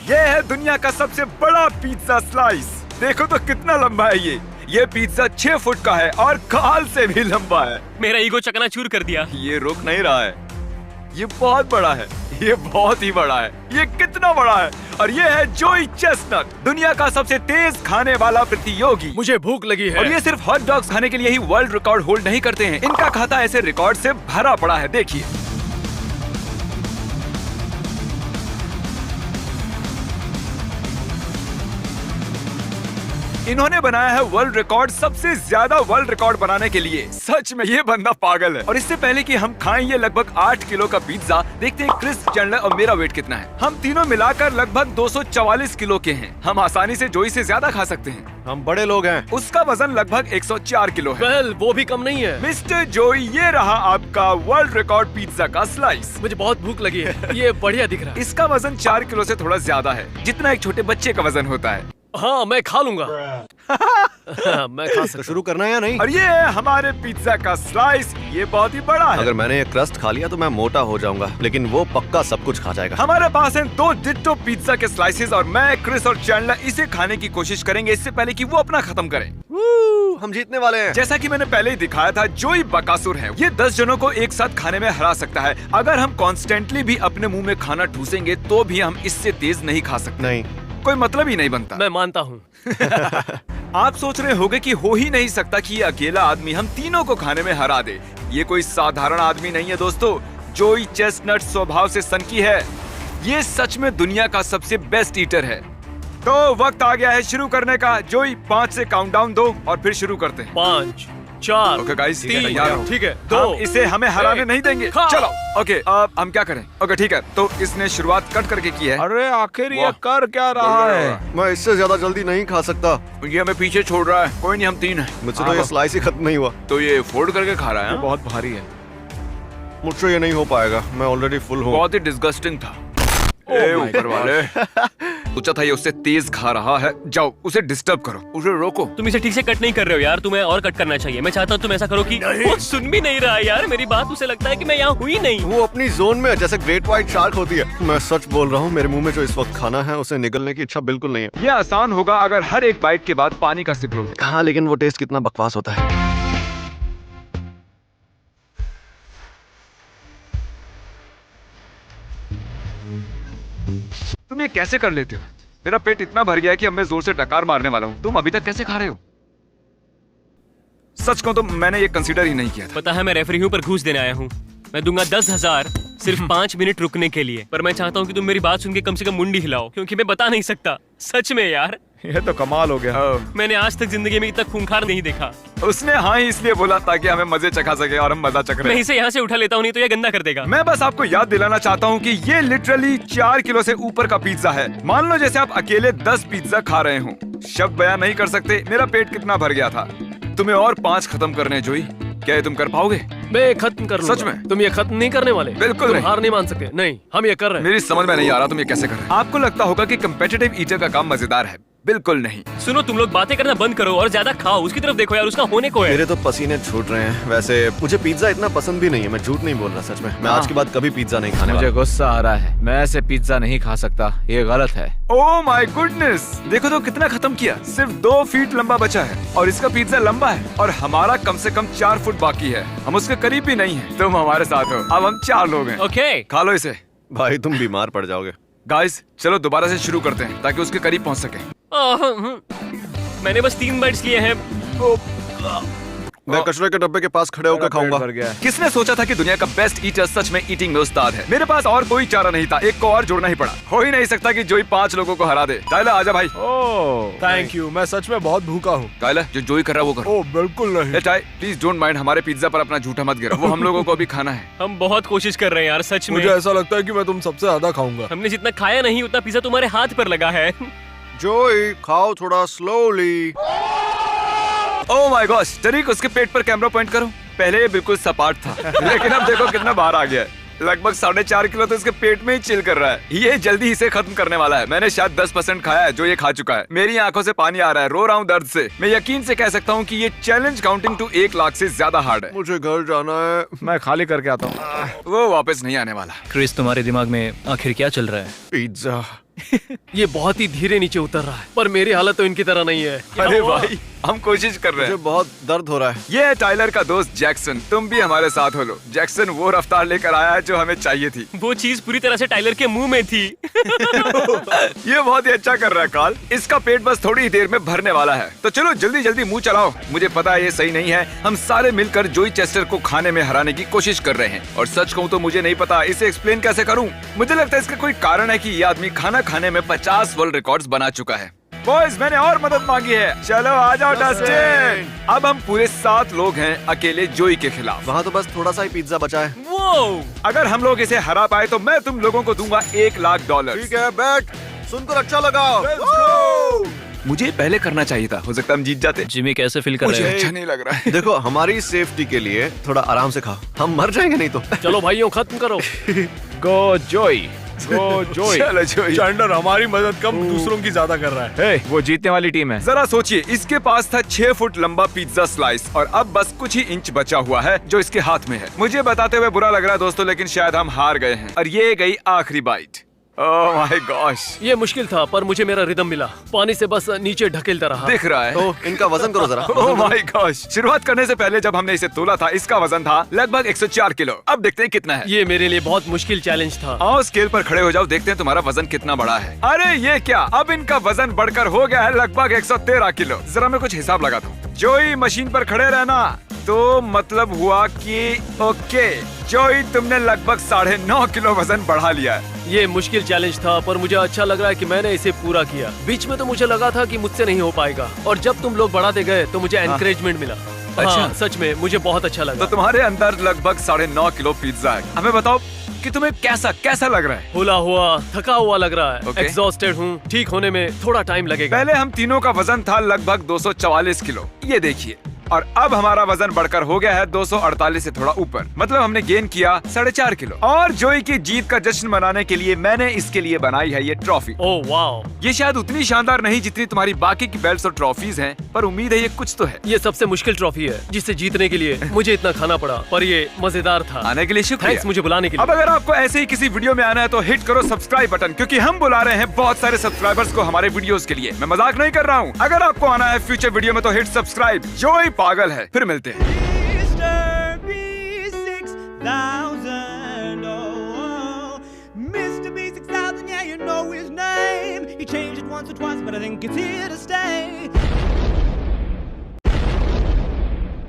ये है दुनिया का सबसे बड़ा पिज्जा स्लाइस। देखो तो कितना लंबा है ये पिज्जा 6 फुट का है और काल से भी लंबा है। मेरा ईगो चकनाचूर कर दिया। ये रुक नहीं रहा है, ये बहुत बड़ा है, ये बहुत ही बड़ा है। ये कितना बड़ा है? और ये है जोई चेस्टनट, दुनिया का सबसे तेज खाने वाला प्रतियोगी। मुझे भूख लगी है। और ये सिर्फ हॉट डॉग्स खाने के लिए ही वर्ल्ड रिकॉर्ड होल्ड नहीं करते हैं, इनका खाता ऐसे रिकॉर्ड से भरा पड़ा है। देखिए, इन्होंने बनाया है वर्ल्ड रिकॉर्ड, सबसे ज्यादा वर्ल्ड रिकॉर्ड बनाने के लिए। सच में ये बंदा पागल है। और इससे पहले कि हम खाएं ये लगभग 8 किलो का पिज्जा, देखते हैं क्रिस, चैंडलर और मेरा वेट कितना है। हम तीनों मिलाकर लगभग 244 किलो के हैं। हम आसानी से जोई से ज्यादा खा सकते हैं। हम बड़े लोग हैं। उसका वजन लगभग 104 किलो है। वेल, वो भी कम नहीं है। मिस्टर जोई, ये रहा आपका वर्ल्ड रिकॉर्ड पिज्जा का स्लाइस। मुझे बहुत भूख लगी है। ये बढ़िया दिख रहा है। इसका वजन 4 किलो से थोड़ा ज्यादा है, जितना एक छोटे बच्चे का वजन होता है। हाँ, मैं खा लूंगा। मैं खा सकता। शुरू करना है या नहीं? और ये है हमारे पिज्जा का स्लाइस। ये बहुत ही बड़ा है। अगर मैंने ये क्रस्ट खा लिया तो मैं मोटा हो जाऊंगा, लेकिन वो पक्का सब कुछ खा जाएगा। हमारे पास हैं 2 डिट्टो पिज्जा के स्लाइसेस और मैं, क्रिस और चैंडलर इसे खाने की कोशिश करेंगे इससे पहले कि वो अपना खत्म करें। हम जीतने वाले हैं। जैसा कि मैंने पहले ही दिखाया था, जोई बकासुर है। ये 10 जनों को एक साथ खाने में हरा सकता है। अगर हम कॉन्स्टेंटली भी अपने मुंह में खाना ठूसेंगे तो भी हम इससे तेज नहीं खा सकते। नहीं, कोई मतलब ही नहीं बनता। मैं मानता हूँ। आप सोच रहे होंगे कि हो ही नहीं सकता कि ये अकेला आदमी हम तीनों को खाने में हरा दे। ये कोई साधारण आदमी नहीं है दोस्तों। जोई चेस्टनट स्वभाव से सनकी है। ये सच में दुनिया का सबसे बेस्ट ईटर है। तो वक्त आ गया है शुरू करने का। जोई 5 से काउंटडाउन दो और फिर शुरू करते हैं। 5, 4, ओके गाइस, 3, ठीक है, 2, हम इसे हमें हराने नहीं देंगे। खा। चलो, ओके, अब हम क्या करें? ओके ठीक है, तो इसने शुरुआत कट करके की है। अरे आखिर ये वाह। कर क्या रहा है? मैं इससे ज्यादा जल्दी नहीं खा सकता। ये हमें पीछे छोड़ रहा है। कोई नहीं, हम 3 हैं। मुझसे तो ये स्लाइस ही खत्म नहीं हुआ। तो ये फोल्ड करके खा रहा है। हाँ? बहुत भारी है। मुझसे ये नहीं हो पाएगा, मैं ऑलरेडी फुल हूँ। बहुत ही डिस्गस्टिंग था। ए ऊपर वाले, सोचा था ये उससे तेज खा रहा है। जाओ उसे डिस्टर्ब करो, उसे रोको। तुम इसे ठीक से कट नहीं कर रहे हो यार, तुम्हें और कट करना चाहिए। मैं चाहता हूँ तुम ऐसा करो कि वो सुन भी नहीं रहा यार मेरी बात। उसे लगता है कि मैं यहाँ हुई नहीं। वो अपनी जोन में है, जैसे ग्रेट व्हाइट शार्क होती है। मैं सच बोल रहा हूँ, मेरे मुंह में जो इस वक्त खाना है उसे निगलने की इच्छा बिल्कुल नहीं है। ये आसान होगा अगर हर एक बाइट के बाद पानी का सिप लो। हाँ, लेकिन वो टेस्ट कितना बकवास होता है। तुम ये कैसे कर लेते हो? मेरा पेट इतना भर गया है कि अब मैं जोर से डकार मारने वाला हूँ। तुम अभी तक कैसे खा रहे हो? सच कहूं तो मैंने ये कंसीडर ही नहीं किया था। पता है मैं रेफरी हूँ पर घूस देने आया हूँ। मैं दूंगा 10,000 सिर्फ 5 मिनट रुकने के लिए। पर मैं चाहता हूँ कि तुम मेरी बात सुन के कम से कम मुंडी हिलाओ, क्योंकि मैं बता नहीं सकता। सच में यार, ये तो कमाल हो गया। मैंने आज तक जिंदगी में इतना खूंखार नहीं देखा। उसने हाँ ही इसलिए बोला ताकि हमें मजे चखा सके और हम मजा चख रहे मैं हैं। इसे यहाँ से उठा लेता हूँ, नहीं तो ये गंदा कर देगा। मैं बस आपको याद दिलाना चाहता हूँ कि ये लिटरली 4 किलो से ऊपर का पिज्जा है। मान लो जैसे आप अकेले 10 पिज्जा खा रहे हो। शब्द बयान नहीं कर सकते मेरा पेट कितना भर गया था। तुम्हें और 5 खत्म करने जोई, क्या ये तुम कर पाओगे? मैं खत्म कर लूंगा। सच में? तुम ये खत्म नहीं करने वाले? बिल्कुल तुम नहीं। हार नहीं मान सकते। नहीं, हम ये कर रहे हैं। मेरी समझ में नहीं आ रहा तुम ये कैसे कर रहे हो। आपको लगता होगा कि कंपेटिटिव ईटर का काम मजेदार है, बिल्कुल नहीं। सुनो, तुम लोग बातें करना बंद करो और ज्यादा खाओ। उसकी तरफ देखो यार, उसका होने को है। मेरे तो पसीने छूट रहे हैं। वैसे मुझे पिज्जा इतना पसंद भी नहीं है, मैं झूठ नहीं बोल रहा। सच में मैं आज के बाद कभी पिज्जा नहीं खाने मुझे वाला। गुस्सा आ रहा है। मैं ऐसे पिज्जा नहीं खा सकता, ये गलत है। ओह माय गुडनेस, देखो तो कितना खत्म किया। सिर्फ 2 फीट लंबा बचा है और इसका पिज्जा लंबा है और हमारा कम से कम 4 फुट बाकी है। हम उसके करीब भी नहीं है। तुम हमारे साथ हो। अब हम 4 लोग हैं। ओके, खा लो इसे। भाई तुम बीमार पड़ जाओगे। गाइस चलो दोबारा से शुरू करते हैं ताकि उसके करीब पहुंच सके। मैंने बस 3 बाइट्स लिए हैं। मैं कचरे के डब्बे के पास खड़े होकर खाऊंगा। भर गया है। किसने सोचा था कि दुनिया का बेस्ट ईटर सच में ईटिंग में उस्ताद है? मेरे पास और कोई चारा नहीं था, एक को और जोड़ना ही पड़ा। हो ही नहीं सकता कि जोई 5 लोगों को हरा दे। टाइलर आजा भाई। ओह थैंक यू, मैं सच में बहुत भूखा हूँ। टाइलर जो जोई कर रहा है वो करो। ओह बिल्कुल नहीं। ए टाई, प्लीज डोंट माइंड, हमारे पिज्जा पर अपना झूठा मत गिरा। वो हम लोगों को भी खाना है। हम बहुत कोशिश कर रहे हैं यार, सच में। मुझे ऐसा लगता है कि मैं तुम सबसे ज्यादा खाऊंगा। हमने जितना खाया नहीं उतना पिज्जा तुम्हारे हाथ पर लगा है। जोई खाओ थोड़ा स्लोली। ओह माय गॉश, तरीक उसके पेट पर कैमरा पॉइंट करो। पहले ये बिल्कुल सपाट था लेकिन अब देखो कितना बाहर आ गया है। लगभग 4.5 किलो तो इसके पेट में ही चिल कर रहा है। ये जल्दी इसे खत्म करने वाला है। मैंने शायद 10% खाया है जो ये खा चुका है। मेरी आंखों से पानी आ रहा है, रो रहा हूँ दर्द से। मैं यकीन से कह सकता हूँ कि ये चैलेंज काउंटिंग टू 1 लाख से ज्यादा हार्ड है। मुझे घर जाना है। मैं खाली करके आता हूँ। वो वापस नहीं आने वाला। क्रिस, तुम्हारे दिमाग में आखिर क्या चल रहा है? पिज्जा ये बहुत ही धीरे नीचे उतर रहा है, पर मेरी हालत तो इनकी तरह नहीं है। अरे भाई हम कोशिश कर रहे मुझे हैं। बहुत दर्द हो रहा है। ये है टाइलर का दोस्त जैक्सन, तुम भी हमारे साथ हो लो। जैक्सन वो रफ्तार लेकर आया है जो हमें चाहिए थी। वो चीज पूरी तरह से टाइलर के मुंह में थी। ये बहुत ही अच्छा कर रहा है कार्ल। इसका पेट बस थोड़ी ही देर में भरने वाला है, तो चलो जल्दी जल्दी मुंह चलाओ। मुझे पता है ये सही नहीं है, हम सारे मिलकर जोई चेस्टर को खाने में हराने की कोशिश कर रहे हैं। और सच कहूँ तो मुझे नहीं पता इसे एक्सप्लेन कैसे करूँ। मुझे लगता है इसका कोई कारण है कि ये आदमी खाना खाने में 50 वर्ल्ड रिकॉर्ड्स बना चुका है। बॉयज मैंने और मदद मांगी है, चलो आ जाओ डस्टिन। अब हम पूरे 7 लोग हैं अकेले जोई के खिलाफ। वहाँ तो बस थोड़ा सा ही पिज्जा बचा है। वो अगर हम लोग इसे हरा पाए तो मैं तुम लोगों को दूंगा $1,00,000। ठीक है, बैठ। सुनकर अच्छा लगा। मुझे पहले करना चाहिए था, हो सकता है हम जीत जाते। जिमी कैसे फील कर मुझे रहे हो? अच्छा नहीं लग रहा है। देखो, हमारी सेफ्टी के लिए थोड़ा आराम से खाओ, हम मर जाएंगे नहीं तो। चलो भाइयों, खत्म करो। गो जोई, गो जोई। चलो जोई। चैंडलर हमारी मदद कम दूसरों की ज्यादा कर रहा है। हे, वो जीतने वाली टीम है। जरा सोचिए, इसके पास था 6 फुट लंबा पिज्जा स्लाइस और अब बस कुछ ही इंच बचा हुआ है जो इसके हाथ में है। मुझे बताते हुए बुरा लग रहा है दोस्तों, लेकिन शायद हम हार गए हैं और ये गई आखिरी बाइट। ओह माय गॉश, ये मुश्किल था, पर मुझे मेरा रिदम मिला। पानी से बस नीचे ढकेलता रहा। दिख रहा है। तो इनका वजन करो जरा। ओह माय गॉश, शुरुआत करने से पहले जब हमने इसे तोला था इसका वजन था लगभग 104 किलो। अब देखते हैं कितना है। ये मेरे लिए बहुत मुश्किल चैलेंज था। आओ स्केल पर खड़े हो जाओ, देखते हैं तुम्हारा वजन कितना बड़ा है। अरे ये क्या, अब इनका वजन बढ़कर हो गया है लगभग 113 किलो। जरा मैं कुछ हिसाब लगाता हूँ। जोई मशीन पर खड़े रहना, तो मतलब हुआ कि ओके जोई तुमने लगभग 9.5 किलो वजन बढ़ा लिया है। ये मुश्किल चैलेंज था, पर मुझे अच्छा लग रहा है कि मैंने इसे पूरा किया। बीच में तो मुझे लगा था कि मुझसे नहीं हो पाएगा, और जब तुम लोग बढ़ाते गए तो मुझे एनकरेजमेंट मिला। अच्छा। हाँ, सच में मुझे बहुत अच्छा तो लगा। तुम्हारे अंदर लगभग 9.5 किलो पिज्जा है। हमें बताओ कि तुम्हें कैसा कैसा लग रहा है। हुला हुआ, थका हुआ लग रहा है। Okay. एग्जॉस्टेड हूँ। ठीक होने में थोड़ा टाइम लगेगा। पहले हम तीनों का वजन था लगभग 244 किलो, ये देखिए, और अब हमारा वजन बढ़कर हो गया है 248 से थोड़ा ऊपर। मतलब हमने गेन किया 4.5 किलो। और जोई की जीत का जश्न मनाने के लिए मैंने इसके लिए बनाई है ये ट्रॉफी। ओह वाओ, ये शायद उतनी शानदार नहीं जितनी तुम्हारी बाकी की बेल्ट्स और ट्रॉफीज हैं, पर उम्मीद है ये कुछ तो है। ये सबसे मुश्किल ट्रॉफी है जिसे जीतने के लिए मुझे इतना खाना पड़ा, पर ये मजेदार था। आने के लिए शुक्रिया। थैंक्स मुझे बुलाने के अब लिए। अगर आपको ऐसे ही किसी वीडियो में आना है तो हिट करो सब्सक्राइब बटन, क्योंकि हम बुला रहे हैं बहुत सारे सब्सक्राइबर्स को हमारे वीडियोस के लिए। मैं मजाक नहीं कर रहा हूँ। अगर आपको आना है फ्यूचर वीडियो में तो हिट सब्सक्राइब। जोई पागल है। फिर मिलते हैं। Mr. B6000, oh, Mr. B6000, yeah, you know his name. He changed it once or twice, but I think it's here to